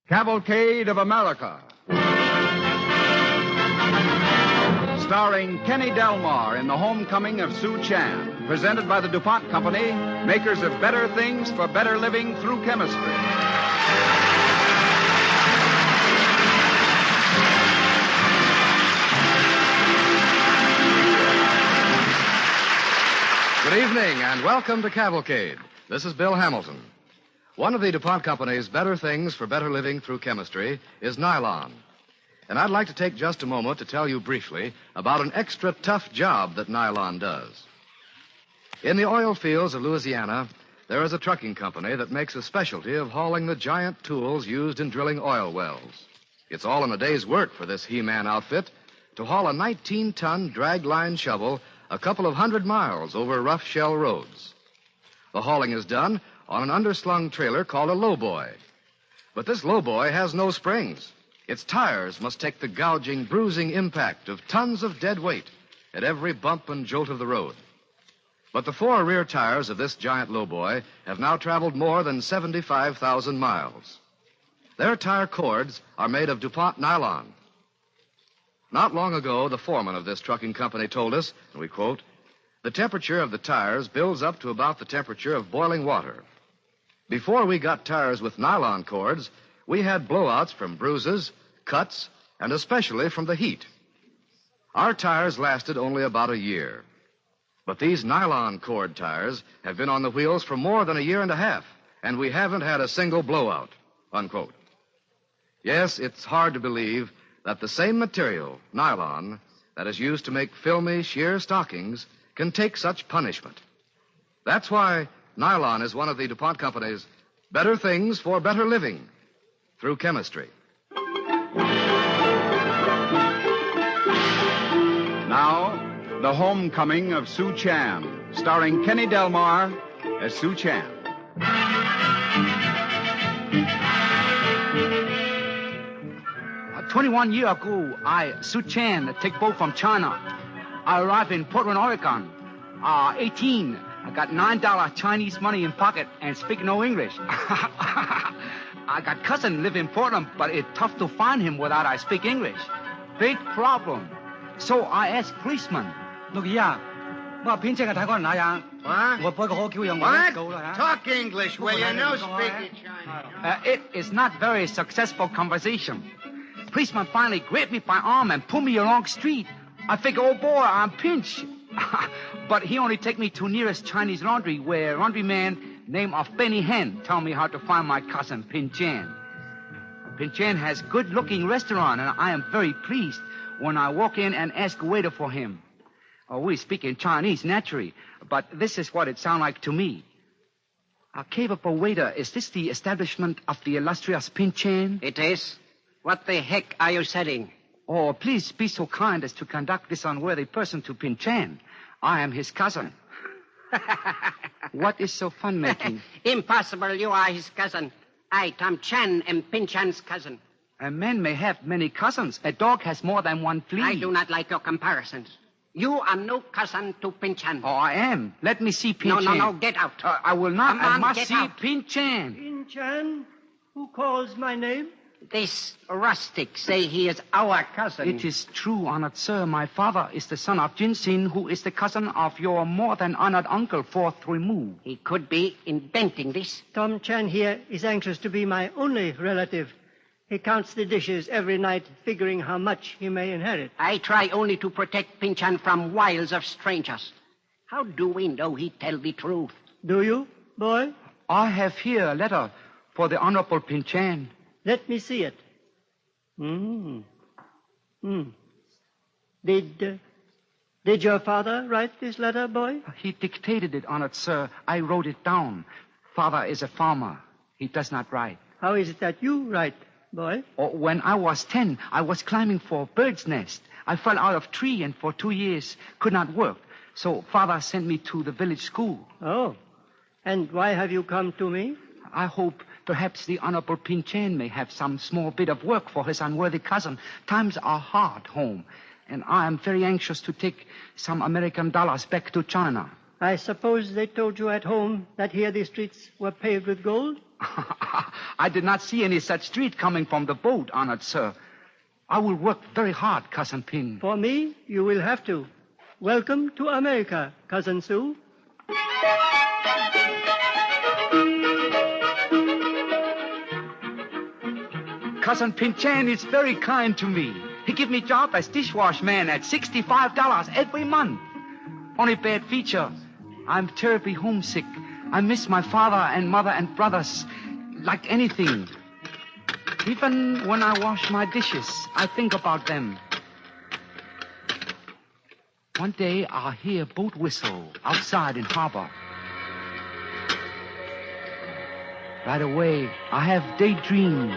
Cavalcade of America. Starring Kenny Delmar in The Homecoming of Sue Chan. Presented by the DuPont Company, makers of better things for better living through chemistry. Good evening, and welcome to Cavalcade. This is Bill Hamilton. One of the DuPont Company's better things for better living through chemistry is nylon. And I'd like to take just a moment to tell you briefly about an extra tough job that nylon does. In the oil fields of Louisiana, there is a trucking company that makes a specialty of hauling the giant tools used in drilling oil wells. It's all in a day's work for this He-Man outfit to haul a 19-ton drag-line shovel a couple of 100 miles over rough shell roads. The hauling is done on an underslung trailer called a lowboy. But this lowboy has no springs. Its tires must take the gouging, bruising impact of tons of dead weight at every bump and jolt of the road. But the four rear tires of this giant lowboy have now traveled more than 75,000 miles. Their tire cords are made of DuPont nylon. Not long ago, the foreman of this trucking company told us, and we quote, "The temperature of the tires builds up to about the temperature of boiling water. Before we got tires with nylon cords, we had blowouts from bruises, cuts, and especially from the heat. Our tires lasted only about a year. But these nylon cord tires have been on the wheels for more than a year and a half, and we haven't had a single blowout," unquote. Yes, it's hard to believe that the same material, nylon, that is used to make filmy, sheer stockings can take such punishment. That's why nylon is one of the DuPont Company's better things for better living through chemistry. Now, The Homecoming of Sue Chan, starring Kenny Delmar as Sue Chan. 21 years ago, Sue Chan, take boat from China. I arrived in Portland, Oregon. 18. I got $9 Chinese money in pocket and speak no English. I got cousin live in Portland, but it's tough to find him without I speak English. Big problem. So I asked policeman. What? Talk English, will you? No speaking Chinese. It is not very successful conversation. Policeman finally grabbed me by arm and pulled me along street. I figure, oh boy, I'm pinched. But he only take me to nearest Chinese laundry where laundryman named of Benny Hen tell me how to find my cousin Pin Chan. Pin Chan has good-looking restaurant, and I am very pleased when I walk in and ask a waiter for him. We speak in Chinese, naturally, but this is what it sounds like to me. Capable waiter, is this the establishment of the illustrious Pin Chan? It is. What the heck are you selling? Oh, please be so kind as to conduct this unworthy person to Pin Chan. I am his cousin. What is so fun-making? Impossible. You are his cousin. I, Tom Chan, am Pin Chan's cousin. A man may have many cousins. A dog has more than one flea. I do not like your comparisons. You are no cousin to Pin Chan. Oh, I am. Let me see Pin Chan. No, get out. I will not. Come on, I must get see out. Pin Chan. Pin Chan? Who calls my name? This rustic say he is our cousin. It is true, honored sir. My father is the son of Jinsin, who is the cousin of your more than honored uncle, fourth remove. He could be inventing this. Tom Chan here is anxious to be my only relative. He counts the dishes every night, figuring how much he may inherit. I try only to protect Pin Chan from wiles of strangers. How do we know he tell the truth? Do you, boy? I have here a letter for the Honorable Pin Chan. Let me see it. Did your father write this letter, boy? He dictated it, honored sir. I wrote it down. Father is a farmer. He does not write. How is it that you write, boy? When I was 10, I was climbing for a bird's nest. I fell out of tree and for 2 years could not work. So father sent me to the village school. Oh. And why have you come to me? I hope perhaps the Honorable Pin Chan may have some small bit of work for his unworthy cousin. Times are hard home, and I am very anxious to take some American dollars back to China. I suppose they told you at home that here the streets were paved with gold? I did not see any such street coming from the boat, honored sir. I will work very hard, Cousin Pin. For me, you will have to. Welcome to America, Cousin Sue. Cousin Pin Chan is very kind to me. He give me job as dishwash man at $65 every month. Only bad feature, I'm terribly homesick. I miss my father and mother and brothers like anything. Even when I wash my dishes, I think about them. One day, I'll hear a boat whistle outside in harbor. Right away, I have daydream.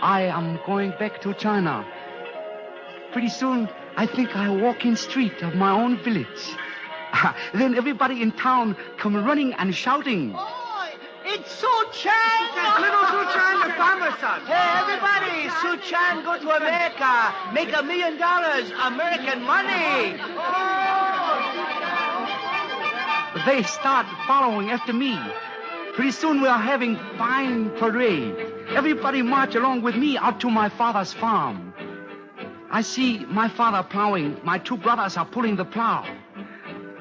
I am going back to China. Pretty soon, I think I walk in street of my own village. Then everybody in town come running and shouting. Oh, it's Su Chan! Little Su Chan, the farmer's son. Hey, everybody! Su Chan go to America. Make $1 million. American money. They start following after me. Pretty soon we are having fine parade. Everybody march along with me out to my father's farm. I see my father plowing. My two brothers are pulling the plow.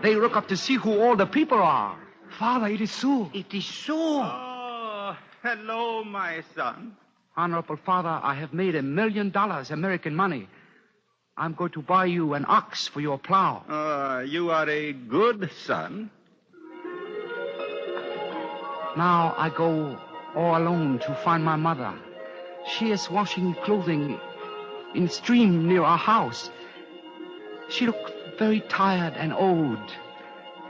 They look up to see who all the people are. Father, it is Sue. It is Sue. Oh, hello, my son. Honorable Father, I have made $1 million American money. I'm going to buy you an ox for your plow. You are a good son. Now I go all alone to find my mother. She is washing clothing in stream near our house. She looks very tired and old.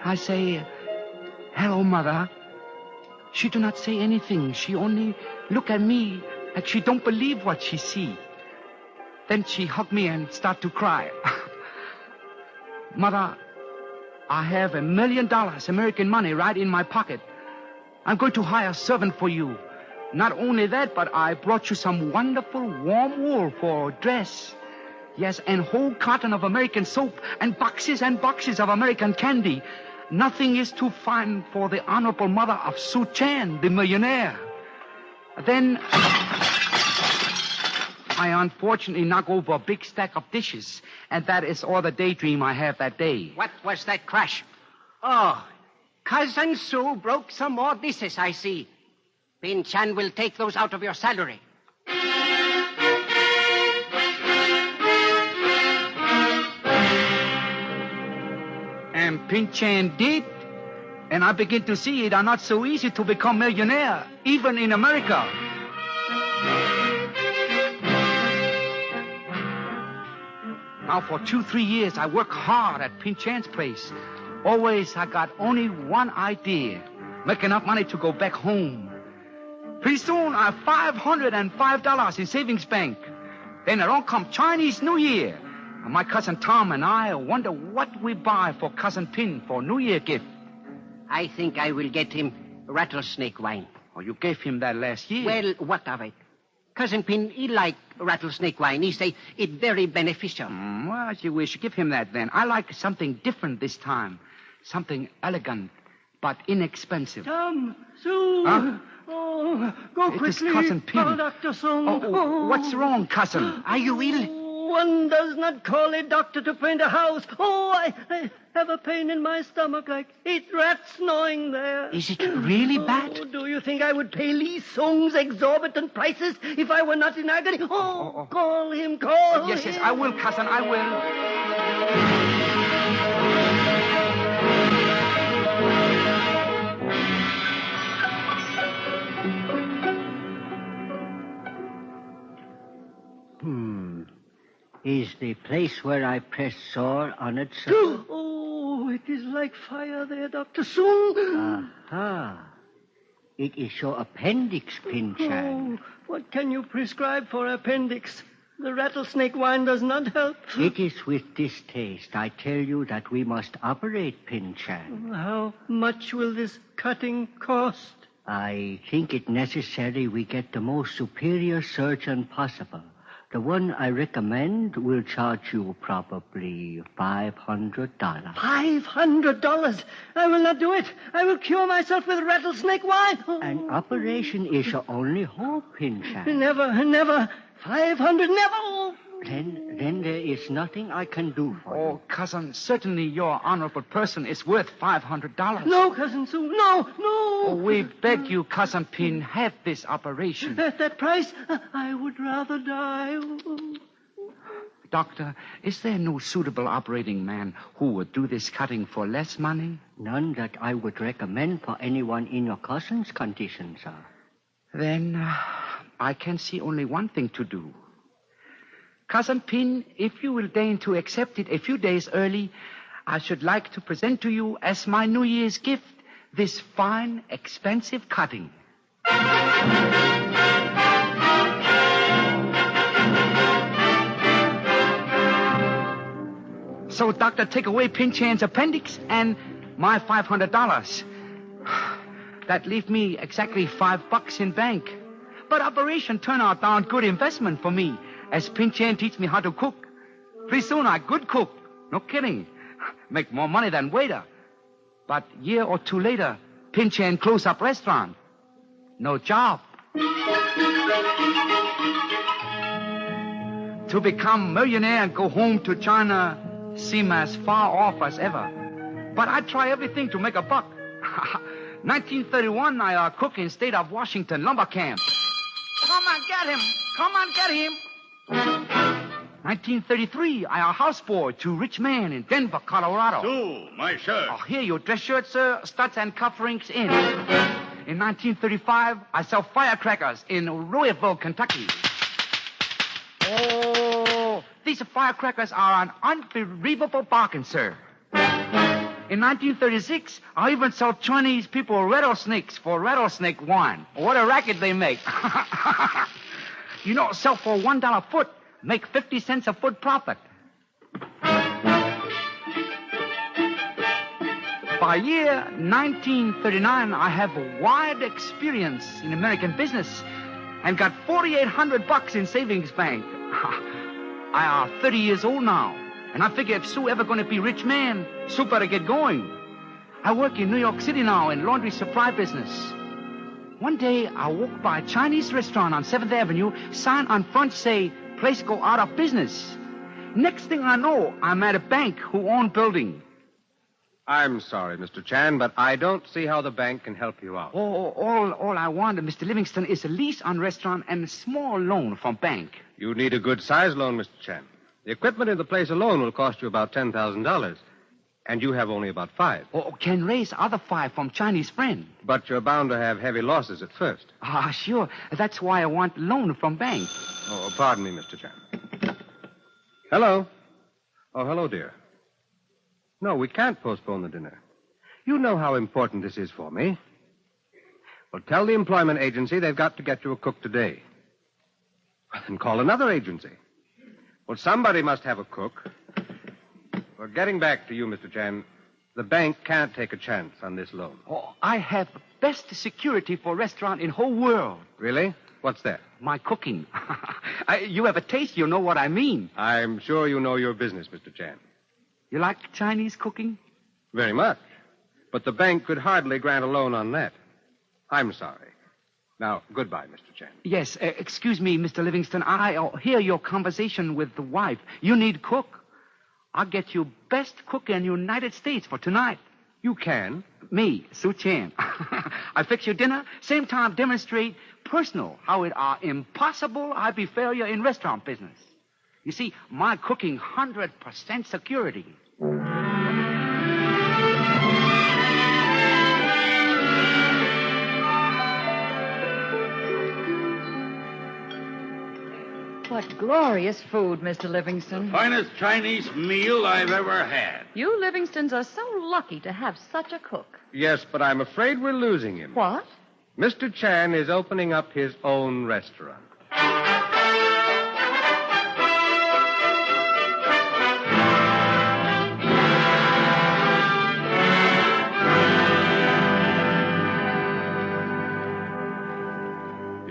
I say, hello, Mother. She do not say anything. She only look at me like she don't believe what she see. Then she hug me and start to cry. Mother, I have $1 million American money right in my pocket. I'm going to hire a servant for you. Not only that, but I brought you some wonderful warm wool for dress. Yes, and whole carton of American soap and boxes of American candy. Nothing is too fine for the honorable mother of Su Chan, the millionaire. Then I unfortunately knock over a big stack of dishes, and that is all the daydream I have that day. What was that crash? Oh, Cousin Sue broke some more dishes, I see. Pin Chan will take those out of your salary. And Pin Chan did. And I begin to see it are not so easy to become millionaire, even in America. Now for 2-3 years, I work hard at Pin Chan's place. Always I got only one idea. Make enough money to go back home. Pretty soon I have $505 in savings bank. Then along come Chinese New Year. And my cousin Tom and I wonder what we buy for Cousin Pin for New Year gift. I think I will get him rattlesnake wine. Oh, you gave him that last year. Well, what of it? Cousin Pin, he like rattlesnake wine. He say it very beneficial. Well, as you wish. Give him that then. I like something different this time. Something elegant, but inexpensive. Tom, Sue. Huh? Oh, go It is quickly. Cousin Pin. Oh, Dr. Song. Oh, what's wrong, cousin? Are you ill? One does not call a doctor to find a house. Oh, I have a pain in my stomach like 8 rats gnawing there. Is it really bad? Oh, do you think I would pay Lee Song's exorbitant prices if I were not in agony? Oh, call him, call him. Yes, I will, cousin, I will. Is the place where I press sore on it, sir? Oh, it is like fire there, Dr. Sung. Aha. It is your appendix, Pin Chan. Oh, what can you prescribe for appendix? The rattlesnake wine does not help. It is with distaste I tell you that we must operate, Pin Chan. How much will this cutting cost? I think it necessary we get the most superior surgeon possible. The one I recommend will charge you probably $500. $500? I will not do it. I will cure myself with rattlesnake wine. An operation is your only hope, Pinchan. Never. 500, never. Then there is nothing I can do for you. Oh, cousin, certainly your honorable person is worth $500. No, Cousin Sue, no. Oh, we beg you, Cousin Pin, have this operation. At that price, I would rather die. Doctor, is there no suitable operating man who would do this cutting for less money? None that I would recommend for anyone in your cousin's condition, sir. Then I can see only one thing to do. Cousin Pin, if you will deign to accept it a few days early, I should like to present to you as my New Year's gift this fine, expensive cutting. So, Doctor, take away Pinchan's appendix and my $500. That leave me exactly $5 in bank. But operation turned out darn good investment for me, as Pinchan teach me how to cook. Pretty soon I good cook. No kidding. Make more money than waiter. But year or two later, Pinchan close up restaurant. No job. To become millionaire and go home to China seem as far off as ever. But I try everything to make a buck. 1931, I cook in state of Washington lumber camp. Come and get him. Come and get him. 1933, I houseboy to rich man in Denver, Colorado. Sue, my shirt. Oh, here, your dress shirt, sir. Studs and cuff rings in. In 1935, I sell firecrackers in Louisville, Kentucky. Oh, these firecrackers are an unbelievable bargain, sir. In 1936, I even sell Chinese people rattlesnakes for rattlesnake wine. What a racket they make. Sell for $1 a foot, make 50 cents a foot profit. By year 1939, I have a wide experience in American business and got $4,800 in savings bank. I am 30 years old now, and I figure if Sue ever going to be rich man, Sue better get going. I work in New York City now in laundry supply business. One day, I walked by a Chinese restaurant on 7th Avenue, sign on front say, place go out of business. Next thing I know, I'm at a bank who own building. I'm sorry, Mr. Chan, but I don't see how the bank can help you out. All I want, Mr. Livingston, is a lease on restaurant and a small loan from bank. You need a good-sized loan, Mr. Chan. The equipment in the place alone will cost you about $10,000, and you have only about $5,000. Can raise other $5,000 from Chinese friend. But you're bound to have heavy losses at first. Sure. That's why I want loan from bank. Oh, pardon me, Mr. Chan. Hello. Oh, hello, dear. No, we can't postpone the dinner. You know how important this is for me. Well, tell the employment agency they've got to get you a cook today. Then call another agency. Well, somebody must have a cook. Well, getting back to you, Mr. Chan, the bank can't take a chance on this loan. I have best security for restaurant in whole world. Really? What's that? My cooking. You have a taste, you know what I mean. I'm sure you know your business, Mr. Chan. You like Chinese cooking? Very much. But the bank could hardly grant a loan on that. I'm sorry. Now, goodbye, Mr. Chan. Yes, excuse me, Mr. Livingston. I hear your conversation with the wife. You need cook. I'll get you best cook in the United States for tonight. You can? Me, Su Chan. I fix your dinner, same time demonstrate personal how it are impossible I be failure in restaurant business. You see, my cooking 100% security. What glorious food, Mr. Livingston. Finest Chinese meal I've ever had. You Livingstons are so lucky to have such a cook. Yes, but I'm afraid we're losing him. What? Mr. Chan is opening up his own restaurant.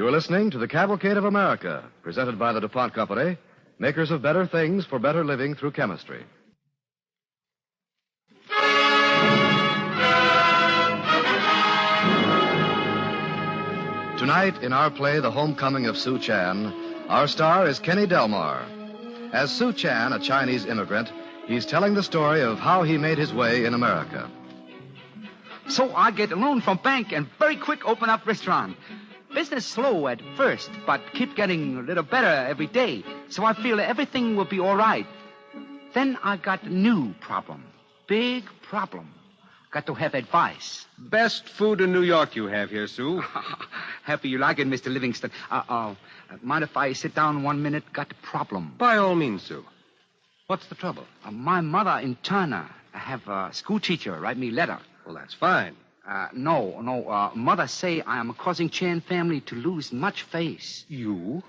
You're listening to the Cavalcade of America, presented by the DuPont Company, makers of better things for better living through chemistry. Tonight, in our play, The Homecoming of Sue Chan, our star is Kenny Delmar. As Sue Chan, a Chinese immigrant, he's telling the story of how he made his way in America. So I get a loan from bank and very quick open up restaurant. Business slow at first, but keep getting a little better every day. So I feel everything will be all right. Then I got a new problem. Big problem. Got to have advice. Best food in New York you have here, Sue. Happy you like it, Mr. Livingston. Mind if I sit down 1 minute? Got a problem. By all means, Sue. What's the trouble? My mother in China. I have a school teacher write me letter. Well, that's fine. No. Mother say I am causing Chan family to lose much face. You?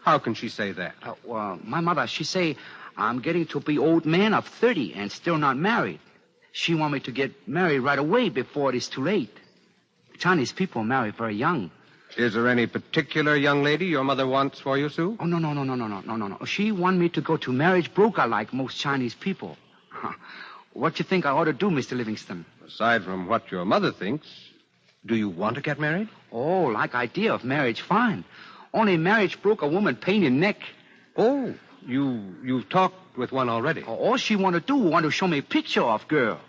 How can she say that? My mother, she say I'm getting to be old man of 30 and still not married. She want me to get married right away before it is too late. Chinese people marry very young. Is there any particular young lady your mother wants for you, Sue? Oh, no. She want me to go to marriage broker like most Chinese people. What you think I ought to do, Mr. Livingston? Aside from what your mother thinks, do you want to get married? Oh, like idea of marriage, fine. Only marriage broker woman pain in neck. Oh, you've talked with one already. All she want to show me a picture of girl.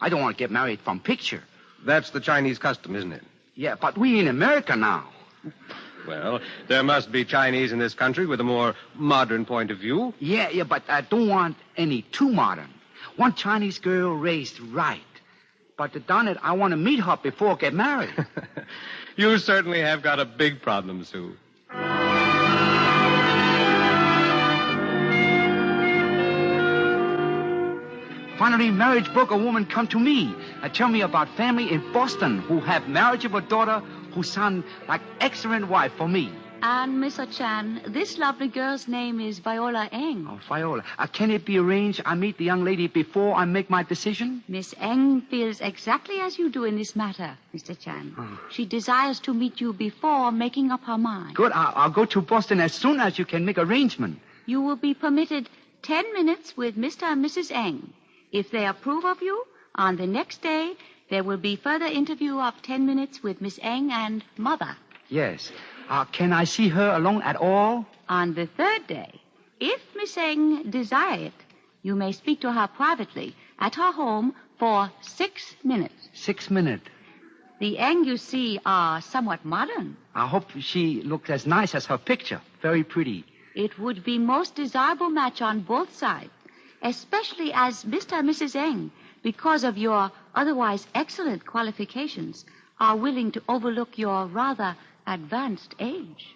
I don't want to get married from picture. That's the Chinese custom, isn't it? Yeah, but we in America now. Well, there must be Chinese in this country with a more modern point of view. Yeah, but I don't want any too modern. One Chinese girl raised right. But darn it, I want to meet her before I get married. You certainly have got a big problem, Sue. Finally, marriage broker woman come to me and tell me about family in Boston who have marriageable daughter who sound like excellent wife for me. And, Mr. Chan, this lovely girl's name is Viola Eng. Oh, Viola. Can it be arranged I meet the young lady before I make my decision? Miss Eng feels exactly as you do in this matter, Mr. Chan. She desires to meet you before making up her mind. Good. I'll go to Boston as soon as you can make arrangement. You will be permitted 10 minutes with Mr. and Mrs. Eng. If they approve of you, on the next day, there will be further interview of 10 minutes with Miss Eng and Mother. Yes. Can I see her alone at all? On the third day, if Miss Eng desire it, you may speak to her privately at her home for 6 minutes. 6 minutes? The Eng you see are somewhat modern. I hope she looks as nice as her picture. Very pretty. It would be most desirable match on both sides, especially as Mr. and Mrs. Eng, because of your otherwise excellent qualifications, are willing to overlook your rather advanced age.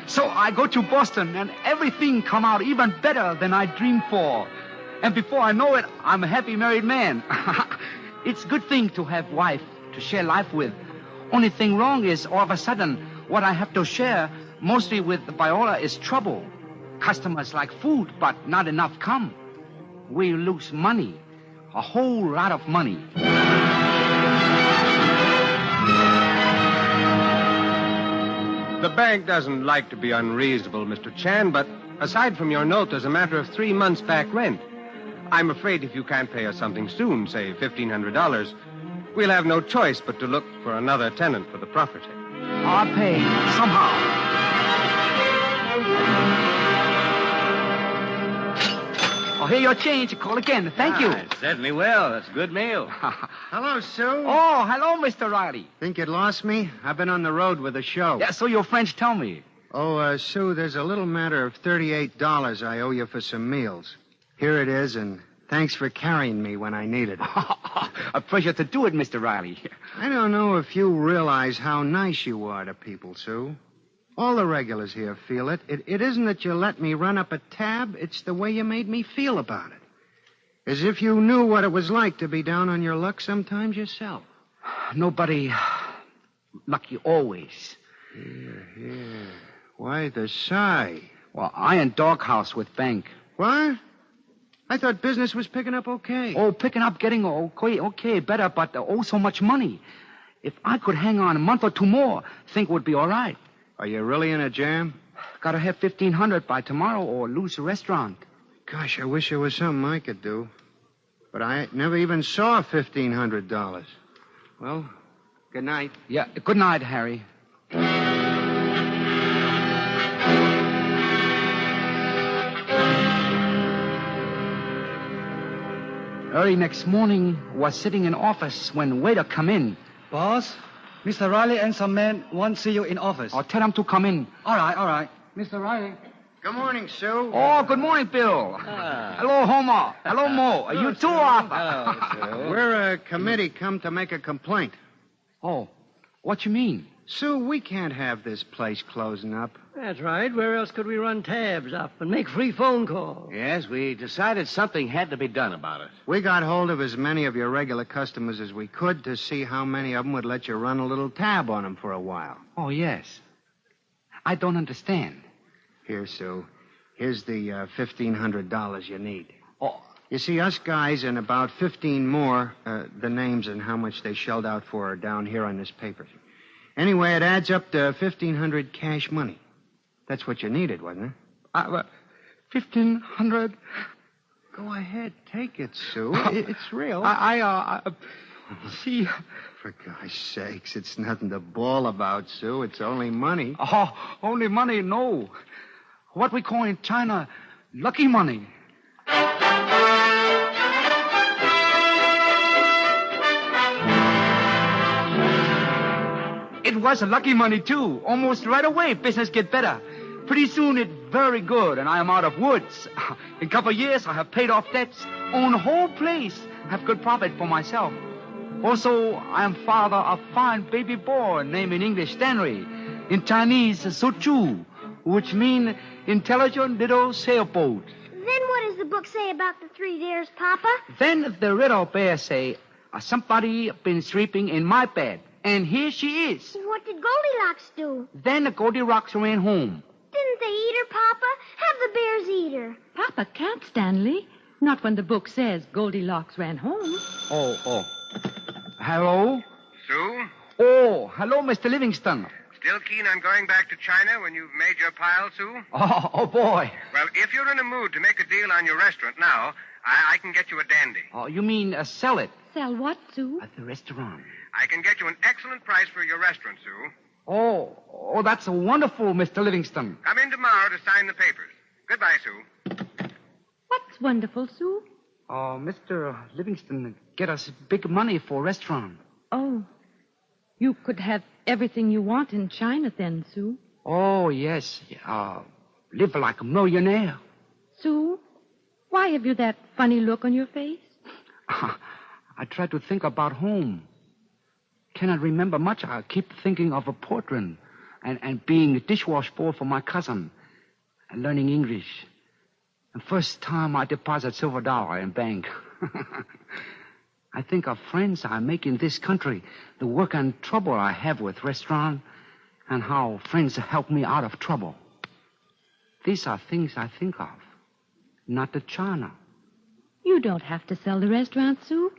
So I go to Boston, and everything come out even better than I dreamed for. And before I know it, I'm a happy married man. It's a good thing to have wife to share life with. Only thing wrong is, all of a sudden, what I have to share, mostly with Viola, is trouble. Customers like food, but not enough come. We lose money. A whole lot of money. The bank doesn't like to be unreasonable, Mr. Chan, but aside from your note, there's a matter of 3 months back rent. I'm afraid if you can't pay us something soon, say $1,500, we'll have no choice but to look for another tenant for the property. I'll pay somehow. Oh, here your change. Call again. Thank you. It certainly will. That's a good meal. Hello, Sue. Oh, hello, Mr. Riley. Think you'd lost me? I've been on the road with a show. Yeah, so your French tell me. Oh, Sue, there's a little matter of $38 I owe you for some meals. Here it is, and thanks for carrying me when I needed it. A pleasure to do it, Mr. Riley. I don't know if you realize how nice you are to people, Sue. All the regulars here feel it. It isn't that you let me run up a tab. It's the way you made me feel about it. As if you knew what it was like to be down on your luck sometimes yourself. Nobody lucky always. Here. Why the sigh? Well, I in doghouse with bank. What? I thought business was picking up okay. Oh, picking up, getting okay, better, but so much money. If I could hang on a month or two more, think it would be all right. Are you really in a jam? Gotta have $1,500 by tomorrow or lose the restaurant. Gosh, I wish there was something I could do. But I never even saw $1,500. Well, good night. Yeah, good night, Harry. Early next morning, was sitting in office when waiter come in. Boss, Mr. Riley and some men want to see you in office. Oh, tell them to come in. All right. Mr. Riley. Good morning, Sue. Oh, good morning, Bill. Hello, Homer. Hello, Mo. You too, Arthur. Hello, Sue. We're a committee come to make a complaint. Oh, what you mean? Sue, we can't have this place closing up. That's right. Where else could we run tabs up and make free phone calls? Yes, we decided something had to be done about it. We got hold of as many of your regular customers as we could to see how many of them would let you run a little tab on them for a while. Oh, yes. I don't understand. Here, Sue. Here's the $1,500 you need. Oh. You see, us guys and about 15 more, the names and how much they shelled out for are down here on this paper. Anyway, it adds up to $1,500 cash money. That's what you needed, wasn't it? $1,500? Go ahead, take it, Sue. It's real. See. For gosh sakes, it's nothing to bawl about, Sue. It's only money. Oh, only money? No. What we call in China, lucky money. It was a lucky money, too. Almost right away, business get better. Pretty soon, it very good, and I am out of woods. In a couple of years, I have paid off debts, own the whole place, have good profit for myself. Also, I am father of fine baby boy named in English Stanley, in Chinese Sochu, which mean intelligent little sailboat. Then what does the book say about the 3 deers, Papa? Then the riddle bear say, somebody been sleeping in my bed, and here she is. What did Goldilocks do? Then the Goldilocks ran home. Didn't they eat her, Papa? Have the bears eat her. Papa can't, Stanley. Not when the book says Goldilocks ran home. Oh. Hello? Sue? Oh, hello, Mr. Livingston. Still keen on going back to China when you've made your pile, Sue? Oh, boy. Well, if you're in a mood to make a deal on your restaurant now, I can get you a dandy. Oh, you mean sell it? Sell what, Sue? At the restaurant. I can get you an excellent price for your restaurant, Sue. Oh, that's wonderful, Mr. Livingston. Come in tomorrow to sign the papers. Goodbye, Sue. What's wonderful, Sue? Oh, Mr. Livingston, get us big money for a restaurant. Oh, you could have everything you want in China then, Sue. Oh, yes. Live like a millionaire. Sue, why have you that funny look on your face? I try to think about home. Cannot remember much. I keep thinking of a portrait and being a dishwash boy for my cousin and learning English. The first time I deposit silver dollar in bank. I think of friends I make in this country, the work and trouble I have with restaurant, and how friends help me out of trouble. These are things I think of, not the China. You don't have to sell the restaurant, Sue.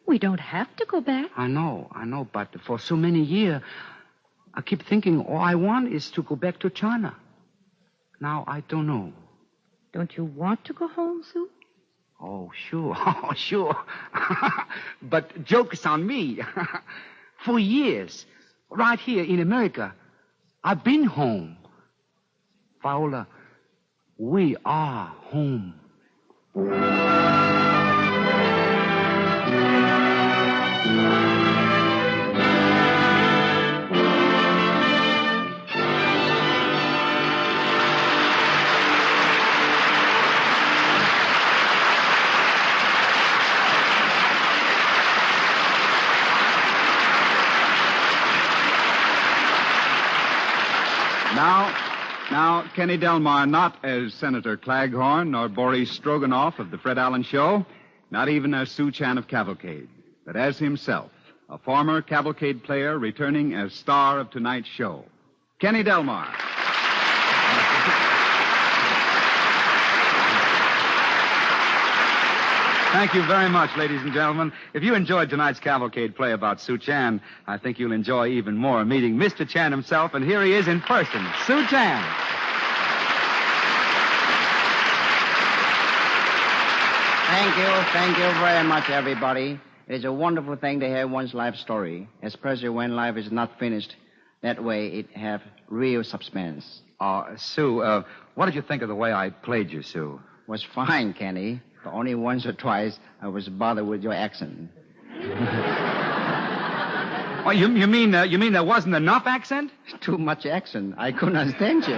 We don't have to go back. I know, but for so many years, I keep thinking all I want is to go back to China. Now I don't know. Don't you want to go home, Sue? Oh, sure. Oh, sure. But joke's on me. For years, right here in America, I've been home. Viola, we are home. Now, Kenny Delmar, not as Senator Claghorn nor Boris Stroganoff of the Fred Allen Show, not even as Sue Chan of Cavalcade, but as himself, a former Cavalcade player returning as star of tonight's show, Kenny Delmar. Thank you very much, ladies and gentlemen. If you enjoyed tonight's Cavalcade play about Sue Chan, I think you'll enjoy even more meeting Mr. Chan himself, and here he is in person, Sue Chan. Thank you very much, everybody. It's a wonderful thing to hear one's life story, especially when life is not finished. That way it have real suspense. Sue, what did you think of the way I played you, Sue? Was fine, Kenny. But only once or twice I was bothered with your accent. Oh, you mean there wasn't enough accent? Too much accent. I couldn't understand you.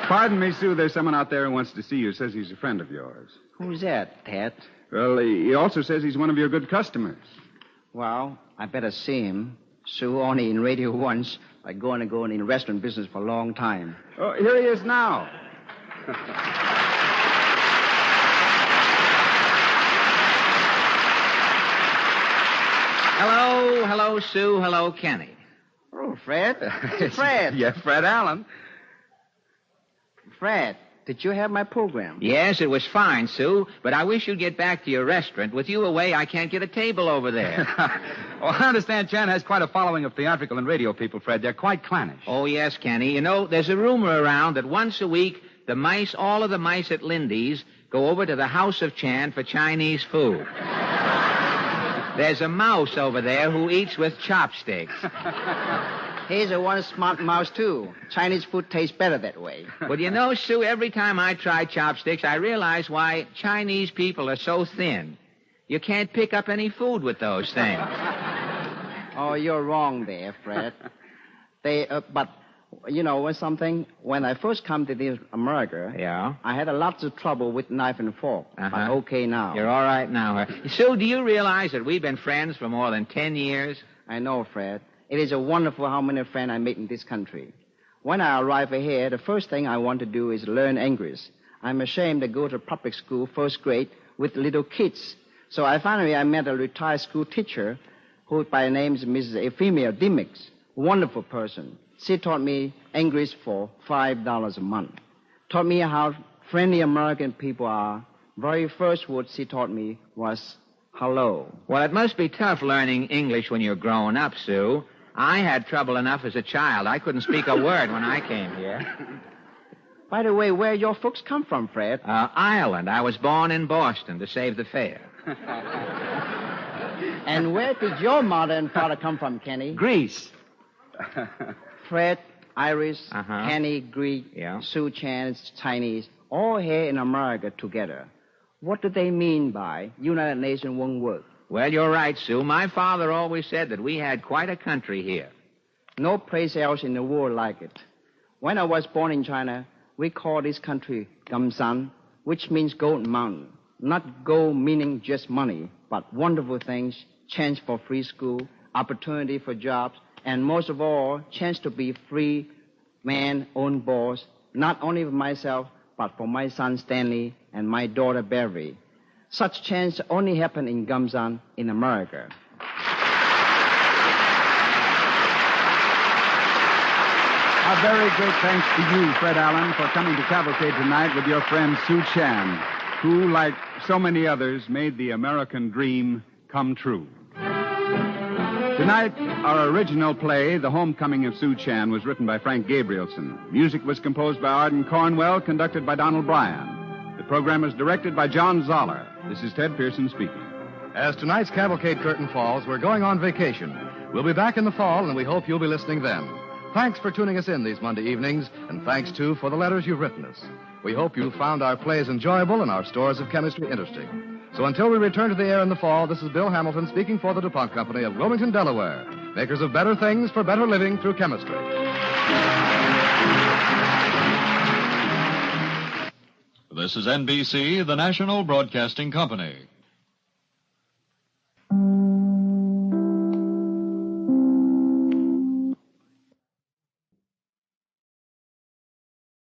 Pardon me, Sue. There's someone out there who wants to see you. Says he's a friend of yours. Who's that, Ted? Well, he also says he's one of your good customers. Well, I better see him. Sue only in radio once. I'm going to go in restaurant business for a long time. Oh, here he is now. Hello, Sue. Hello, Kenny. Oh, Fred. Fred. Yeah, Fred Allen. Fred, did you have my program? Yes, it was fine, Sue, but I wish you'd get back to your restaurant. With you away, I can't get a table over there. Well, I understand Chan has quite a following of theatrical and radio people, Fred. They're quite clannish. Oh, yes, Kenny. You know, there's a rumor around that once a week, all of the mice at Lindy's go over to the House of Chan for Chinese food. There's a mouse over there who eats with chopsticks. He's a one smart mouse, too. Chinese food tastes better that way. Well, you know, Sue, every time I try chopsticks, I realize why Chinese people are so thin. You can't pick up any food with those things. Oh, you're wrong there, Fred. But, you know, when I first come to this America, yeah, I had a lot of trouble with knife and fork. Uh-huh. But okay now. You're all right now. Sue, do you realize that we've been friends for more than 10 years? I know, Fred. It is wonderful how many friends I made in this country. When I arrive here, the first thing I want to do is learn English. I'm ashamed to go to public school, first grade, with little kids. So I met a retired school teacher who by name is Mrs. Euphemia Dimmicks. Wonderful person. She taught me English for $5 a month. Taught me how friendly American people are. Very first word she taught me was hello. Well, it must be tough learning English when you're growing up, Sue. I had trouble enough as a child. I couldn't speak a word when I came here. By the way, where your folks come from, Fred? Ireland. I was born in Boston to save the fare. And where did your mother and father come from, Kenny? Greece. Fred, Irish, Kenny, Greek, Sue Chan, Chinese, all here in America together. What do they mean by United Nations won't work? Well, you're right, Sue. My father always said that we had quite a country here. No place else in the world like it. When I was born in China, we call this country Gamsan, which means Gold Mountain. Not gold meaning just money, but wonderful things, chance for free school, opportunity for jobs, and most of all, chance to be free man, own boss, not only for myself, but for my son Stanley and my daughter Beverly. Such chance only happen in Gamsan in America. A very great thanks to you, Fred Allen, for coming to Cavalcade tonight with your friend Sue Chan, who, like so many others, made the American dream come true. Tonight, our original play, The Homecoming of Sue Chan, was written by Frank Gabrielson. Music was composed by Arden Cornwell, conducted by Donald Bryan. The program was directed by John Zoller. This is Ted Pearson speaking. As tonight's Cavalcade curtain falls, we're going on vacation. We'll be back in the fall, and we hope you'll be listening then. Thanks for tuning us in these Monday evenings, and thanks, too, for the letters you've written us. We hope you found our plays enjoyable and our stores of chemistry interesting. So until we return to the air in the fall, this is Bill Hamilton speaking for the DuPont Company of Wilmington, Delaware, makers of better things for better living through chemistry. This is NBC, the National Broadcasting Company.